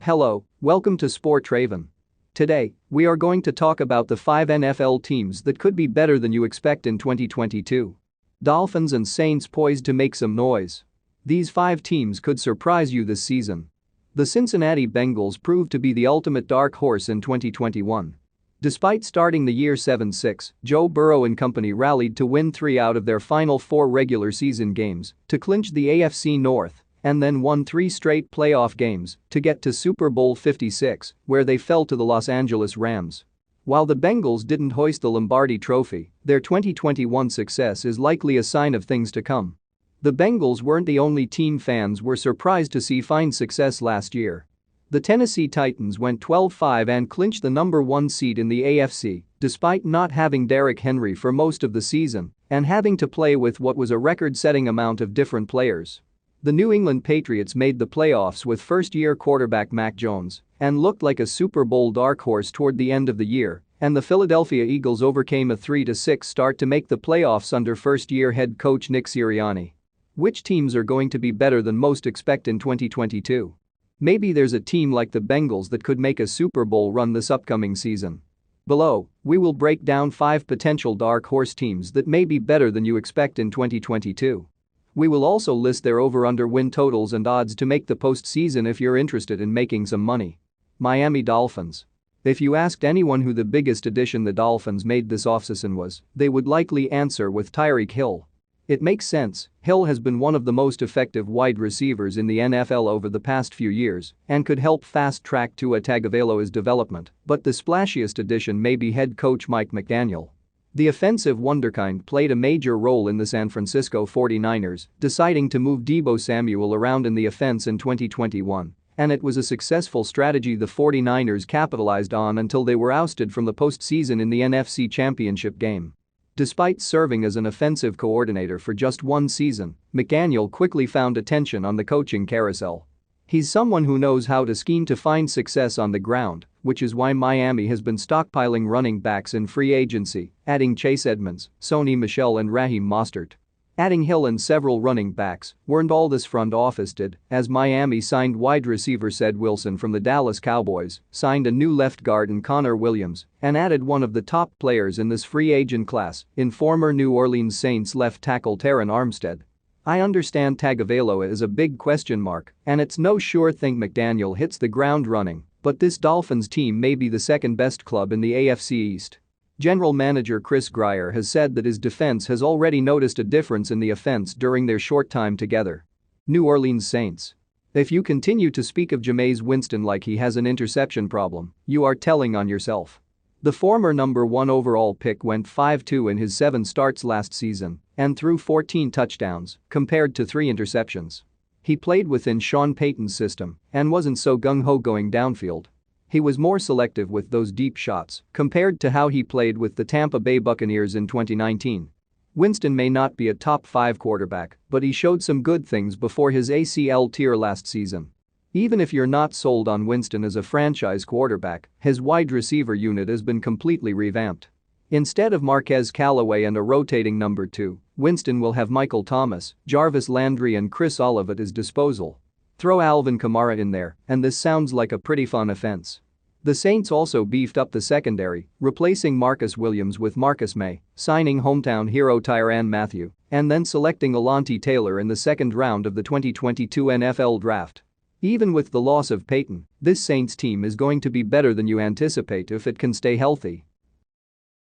Hello, welcome to Sport Raven. Today, we are going to talk about the 5 NFL teams that could be better than you expect in 2022. Dolphins and Saints poised to make some noise. These 5 teams could surprise you this season. The Cincinnati Bengals proved to be the ultimate dark horse in 2021. Despite starting the year 7-6, Joe Burrow and company rallied to win 3 out of their final 4 regular season games to clinch the AFC North, and then won 3 straight playoff games to get to Super Bowl 56, where they fell to the Los Angeles Rams. While the Bengals didn't hoist the Lombardi Trophy, their 2021 success is likely a sign of things to come. The Bengals weren't the only team fans were surprised to see find success last year. The Tennessee Titans went 12-5 and clinched the number 1 seed in the AFC, despite not having Derrick Henry for most of the season and having to play with what was a record-setting amount of different players. The New England Patriots made the playoffs with first-year quarterback Mac Jones and looked like a Super Bowl dark horse toward the end of the year, and the Philadelphia Eagles overcame a 3-6 start to make the playoffs under first-year head coach Nick Sirianni. Which teams are going to be better than most expect in 2022? Maybe there's a team like the Bengals that could make a Super Bowl run this upcoming season. Below, we will break down 5 potential dark horse teams that may be better than you expect in 2022. We will also list their over-under win totals and odds to make the postseason if you're interested in making some money. Miami Dolphins. If you asked anyone who the biggest addition the Dolphins made this offseason was, they would likely answer with Tyreek Hill. It makes sense, Hill has been one of the most effective wide receivers in the NFL over the past few years and could help fast-track Tua Tagovailoa's development, but the splashiest addition may be head coach Mike McDaniel. The offensive wunderkind played a major role in the San Francisco 49ers deciding to move Deebo Samuel around in the offense in 2021, and it was a successful strategy the 49ers capitalized on until they were ousted from the postseason in the NFC Championship game. Despite serving as an offensive coordinator for just 1 season, McDaniel quickly found attention on the coaching carousel. He's someone who knows how to scheme to find success on the ground, which is why Miami has been stockpiling running backs in free agency, adding Chase Edmonds, Sony Michel and Raheem Mostert. Adding Hill and several running backs weren't all this front office did, as Miami signed wide receiver Ced Wilson from the Dallas Cowboys, signed a new left guard in Connor Williams, and added one of the top players in this free agent class in former New Orleans Saints left tackle Terron Armstead. I understand Tagovailoa is a big question mark, and it's no sure thing McDaniel hits the ground running, but this Dolphins team may be the second best club in the AFC East. General manager Chris Grier has said that his defense has already noticed a difference in the offense during their short time together. New Orleans Saints. If you continue to speak of Jameis Winston like he has an interception problem, you are telling on yourself. The former number 1 overall pick went 5-2 in his 7 starts last season and threw 14 touchdowns compared to 3 interceptions. He played within Sean Payton's system and wasn't so gung-ho going downfield. He was more selective with those deep shots compared to how he played with the Tampa Bay Buccaneers in 2019. Winston may not be a top 5 quarterback, but he showed some good things before his ACL tear last season. Even if you're not sold on Winston as a franchise quarterback, his wide receiver unit has been completely revamped. Instead of Marquez Callaway and a rotating number 2, Winston will have Michael Thomas, Jarvis Landry and Chris Olave at his disposal. Throw Alvin Kamara in there, and this sounds like a pretty fun offense. The Saints also beefed up the secondary, replacing Marcus Williams with Marcus May, signing hometown hero Tyrann Mathieu, and then selecting Alontae Taylor in the 2nd round of the 2022 NFL Draft. Even with the loss of Peyton, this Saints team is going to be better than you anticipate if it can stay healthy.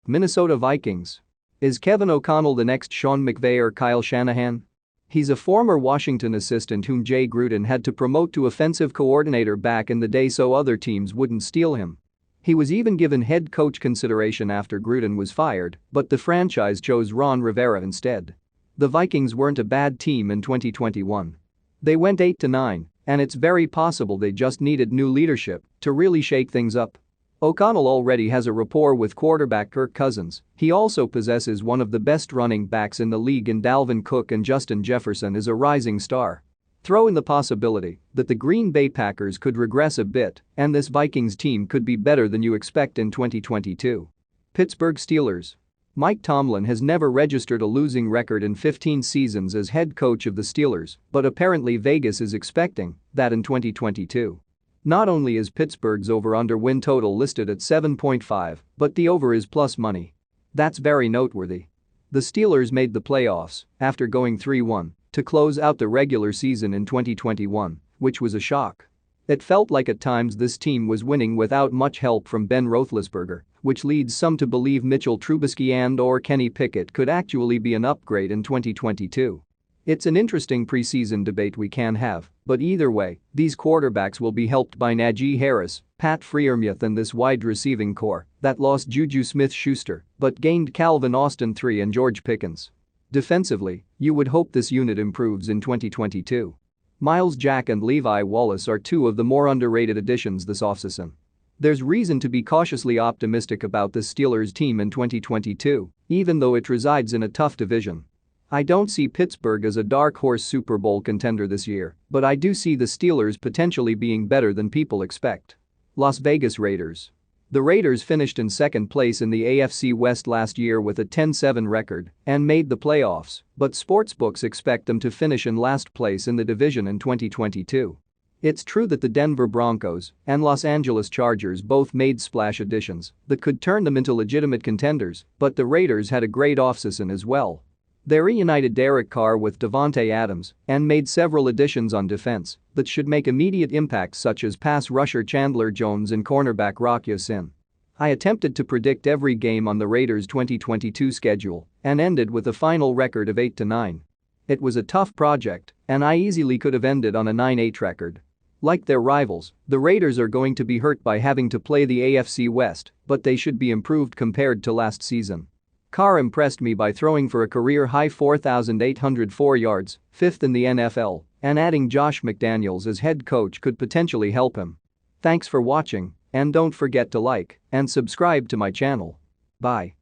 Minnesota Vikings. Is Kevin O'Connell the next Sean McVay or Kyle Shanahan? He's a former Washington assistant whom Jay Gruden had to promote to offensive coordinator back in the day so other teams wouldn't steal him. He was even given head coach consideration after Gruden was fired, but the franchise chose Ron Rivera instead. The Vikings weren't a bad team in 2021. They went 8-9, and it's very possible they just needed new leadership to really shake things up. O'Connell already has a rapport with quarterback Kirk Cousins. He also possesses one of the best running backs in the league in Dalvin Cook, and Justin Jefferson is a rising star. Throw in the possibility that the Green Bay Packers could regress a bit and this Vikings team could be better than you expect in 2022. Pittsburgh Steelers. Mike Tomlin has never registered a losing record in 15 seasons as head coach of the Steelers, but apparently Vegas is expecting that in 2022. Not only is Pittsburgh's over-under win total listed at 7.5, but the over is plus money. That's very noteworthy. The Steelers made the playoffs after going 3-1 to close out the regular season in 2021, which was a shock. It felt like at times this team was winning without much help from Ben Roethlisberger, which leads some to believe Mitchell Trubisky and/or Kenny Pickett could actually be an upgrade in 2022. It's an interesting preseason debate we can have, but either way, these quarterbacks will be helped by Najee Harris, Pat Freiermuth and this wide receiving core that lost Juju Smith-Schuster but gained Calvin Austin III and George Pickens. Defensively, you would hope this unit improves in 2022. Myles Jack and Levi Wallace are two of the more underrated additions this offseason. There's reason to be cautiously optimistic about this Steelers team in 2022, even though it resides in a tough division. I don't see Pittsburgh as a dark horse Super Bowl contender this year, but I do see the Steelers potentially being better than people expect. Las Vegas Raiders. The Raiders finished in second place in the AFC West last year with a 10-7 record and made the playoffs, but sportsbooks expect them to finish in last place in the division in 2022. It's true that the Denver Broncos and Los Angeles Chargers both made splash additions that could turn them into legitimate contenders, but the Raiders had a great offseason as well. They reunited Derek Carr with Davante Adams and made several additions on defense that should make immediate impacts such as pass rusher Chandler Jones and cornerback Rock Ya-Sin. I attempted to predict every game on the Raiders' 2022 schedule and ended with a final record of 8-9. It was a tough project, and I easily could have ended on a 9-8 record. Like their rivals, the Raiders are going to be hurt by having to play the AFC West, but they should be improved compared to last season. Carr impressed me by throwing for a career-high 4,804 yards, fifth in the NFL, and adding Josh McDaniels as head coach could potentially help him. Thanks for watching, and don't forget to like and subscribe to my channel. Bye.